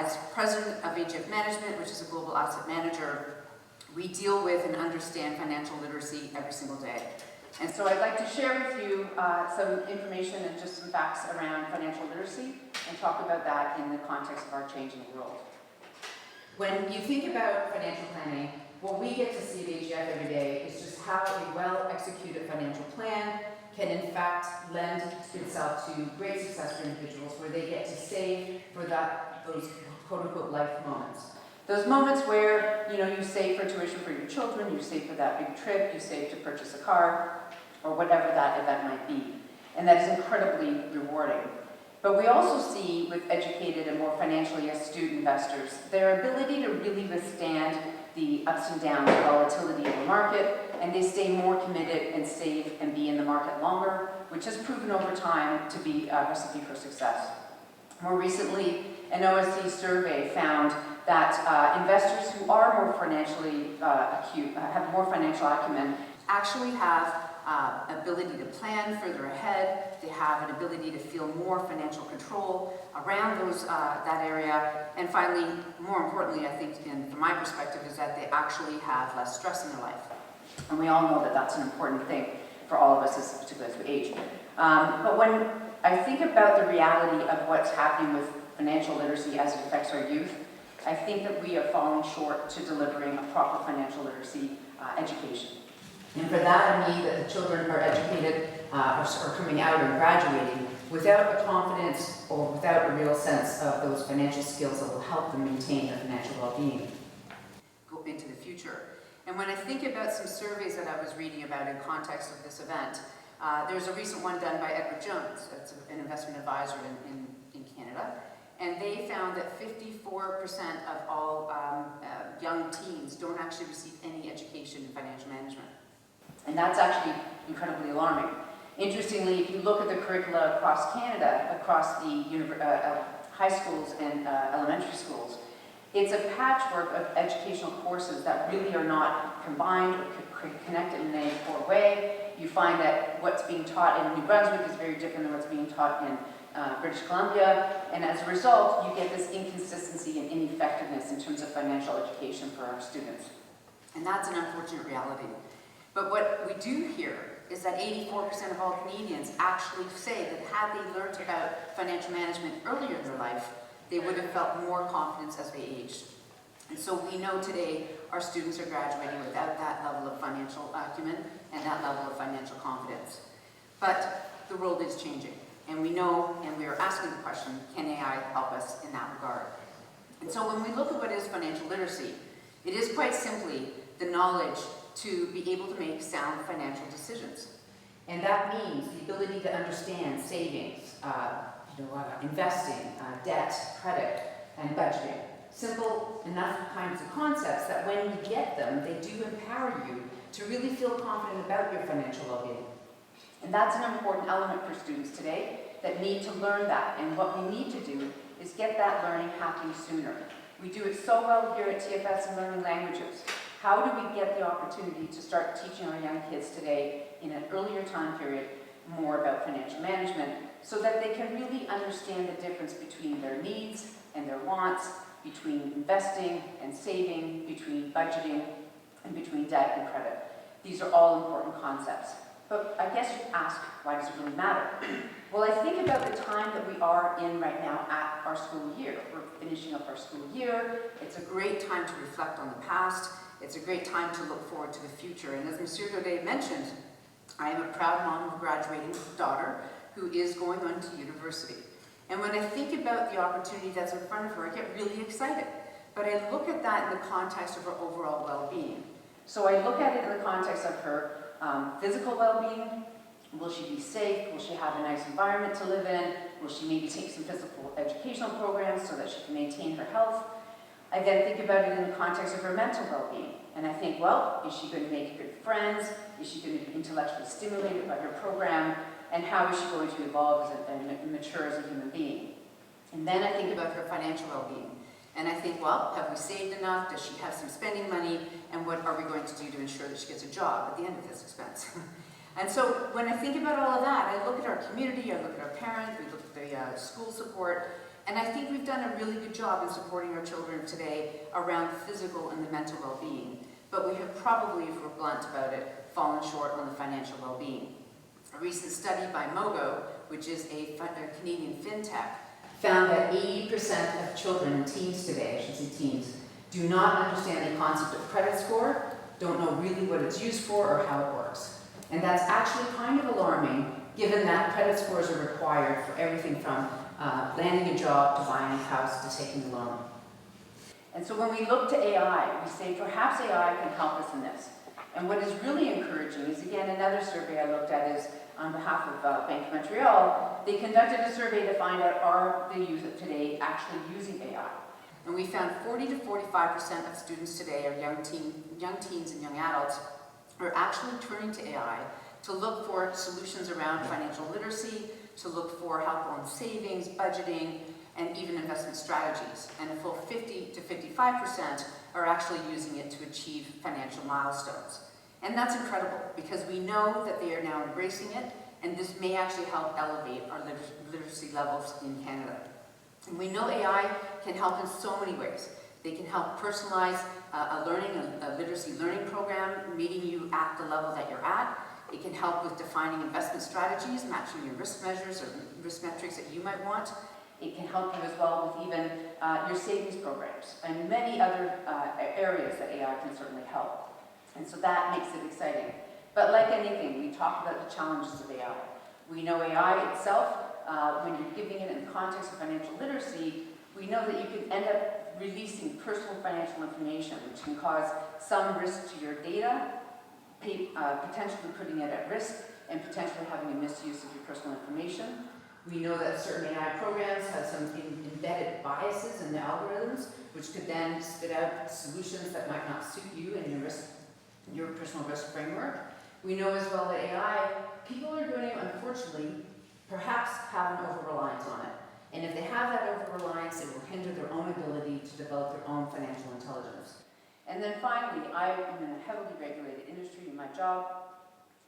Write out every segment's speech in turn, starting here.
As president of AGF Management, which is a global asset manager, we deal with and understand financial literacy every single day. And so I'd like to share with you some information and just some facts around financial literacy and talk about that in the context of our changing world. When you think about financial planning, what we get to see at AGF every day is just how a well-executed financial plan can in fact lend itself to great success for individuals where they get to save for those quote-unquote life moments. Those moments where, you save for tuition for your children, you save for that big trip, you save to purchase a car, or whatever that event might be. And that is incredibly rewarding. But we also see with educated and more financially astute investors, their ability to really withstand the ups and downs, volatility of the market, and they stay more committed and save and be in the market longer, which has proven over time to be a recipe for success. More recently, an OSC survey found that investors who are more financially acute, have more financial acumen, actually have ability to plan further ahead. They have an ability to feel more financial control around that area. And finally, more importantly, I think, from my perspective, is that they actually have less stress in their life. And we all know that that's an important thing for all of us, particularly as we age. But when I think about the reality of what's happening with financial literacy as it affects our youth, I think that we are falling short to delivering a proper financial literacy education. And for that, I mean that the children are educated, are coming out and graduating without a confidence or without a real sense of those financial skills that will help them maintain their financial well-being. Go into the future. And when I think about some surveys that I was reading about in context of this event, there's a recent one done by Edward Jones, that's an investment advisor in Canada, and they found that 54% of all young teens don't actually receive any education in financial management. And that's actually incredibly alarming. Interestingly, if you look at the curricula across Canada, across the high schools and elementary schools, it's a patchwork of educational courses that really are not combined or connected in any core way. You find that what's being taught in New Brunswick is very different than what's being taught in British Columbia, and as a result, you get this inconsistency and ineffectiveness in terms of financial education for our students. And that's an unfortunate reality. But what we do hear is that 84% of all Canadians actually say that had they learned about financial management earlier in their life, they would have felt more confidence as they aged. And so we know today our students are graduating without that level of financial acumen and that level of financial confidence. But the world is changing, and we know, and we are asking the question, can AI help us in that regard? And so when we look at what is financial literacy, it is quite simply the knowledge to be able to make sound financial decisions. And that means the ability to understand savings, investing, debt, credit, and budgeting. Simple enough kinds of concepts that when you get them, they do empower you to really feel confident about your financial well-being. And that's an important element for students today that need to learn that. And what we need to do is get that learning happening sooner. We do it so well here at TFS in learning languages. How do we get the opportunity to start teaching our young kids today in an earlier time period more about financial management so that they can really understand the difference between their needs and their wants, between investing and saving, between budgeting and between debt and credit. These are all important concepts. But I guess you ask, why does it really matter? Well, I think about the time that we are in right now at our school year. We're finishing up our school year. It's a great time to reflect on the past. It's a great time to look forward to the future. And as Monsieur Godet mentioned, I am a proud mom of a graduating daughter who is going on to university. And when I think about the opportunity that's in front of her, I get really excited. But I look at that in the context of her overall well-being. So I look at it in the context of her physical well-being. Will she be safe? Will she have a nice environment to live in? Will she maybe take some physical educational programs so that she can maintain her health? I then think about it in the context of her mental well-being. And I think, well, is she going to make good friends? Is she going to be intellectually stimulated by her program? And how is she going to evolve and mature as a human being? And then I think about her financial well-being. And I think, well, have we saved enough? Does she have some spending money? And what are we going to do to ensure that she gets a job at the end of this expense? And so when I think about all of that, I look at our community, I look at our parents, we look at the school support, And I think we've done a really good job in supporting our children today around the physical and the mental well-being. But we have probably, if we're blunt about it, fallen short on the financial well-being. A recent study by Mogo, which is a Canadian fintech, found that 80% of children and teens today, I should say teens, do not understand the concept of credit score, don't know really what it's used for or how it works. And that's actually kind of alarming, given that credit scores are required for everything from landing a job to buying a house to taking a loan. And so when we look to AI, we say perhaps AI can help us in this. And what is really encouraging is, again, another survey I looked at is on behalf of Bank of Montreal. They conducted a survey to find out, are the youth today actually using AI? And we found 40 to 45% of students today, or young teens and young adults, are actually turning to AI to look for solutions around financial literacy, to look for help on savings, budgeting, and even investment strategies. And a full 50 to 55% are actually using it to achieve financial milestones. And that's incredible, because we know that they are now embracing it, and this may actually help elevate our literacy levels in Canada. And we know AI can help in so many ways. They can help personalize a literacy learning program, meeting you at the level that you're at. It can help with defining investment strategies, matching your risk measures or risk metrics that you might want. It can help you as well with even your savings programs and many other areas that AI can certainly help. And so that makes it exciting. But like anything, we talk about the challenges of AI. We know AI itself, when you're giving it in the context of financial literacy, we know that you can end up releasing personal financial information, which can cause some risk to your data, potentially putting it at risk, and potentially having a misuse of your personal information. We know that certain AI programs have some embedded biases in the algorithms, which could then spit out solutions that might not suit you and your personal risk framework. We know as well that AI, people are going to, unfortunately, perhaps have an over-reliance on it. And if they have that over-reliance, it will hinder their own ability to develop their own financial intelligence. And then finally, I am in a heavily regulated industry in my job.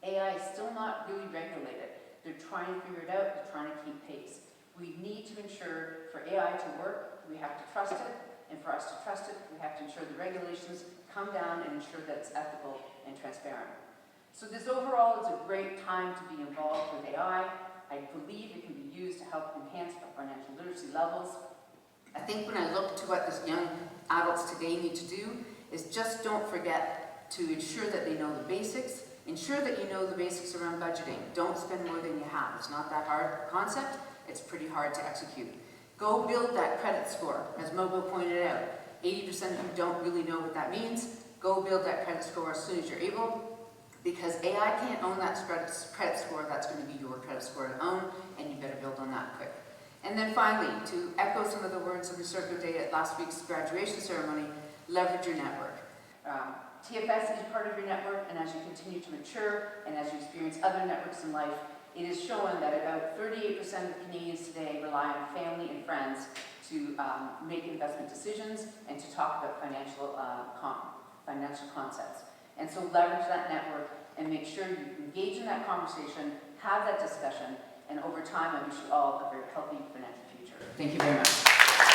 AI is still not really regulated. They're trying to figure it out, they're trying to keep pace. We need to ensure for AI to work, we have to trust it, and for us to trust it, we have to ensure the regulations come down and ensure that it's ethical and transparent. So this overall is a great time to be involved with AI. I believe it can be used to help enhance our financial literacy levels. I think when I look to what these young adults today need to do is just don't forget to ensure that they know the basics. Ensure that you know the basics around budgeting. Don't spend more than you have. It's not that hard a concept. It's pretty hard to execute. Go build that credit score. As Mogo pointed out, 80% of you don't really know what that means. Go build that credit score as soon as you're able, because AI can't own that credit score. That's going to be your credit score to own, and you better build on that quick. And then finally, to echo some of the words of Circo Day at last week's graduation ceremony, leverage your network. TFS is part of your network, and as you continue to mature and as you experience other networks in life, it is shown that about 38% of Canadians today rely on family and friends to make investment decisions and to talk about financial concepts. And so leverage that network and make sure you engage in that conversation, have that discussion, and over time I wish you all a very healthy financial future. Thank you very much.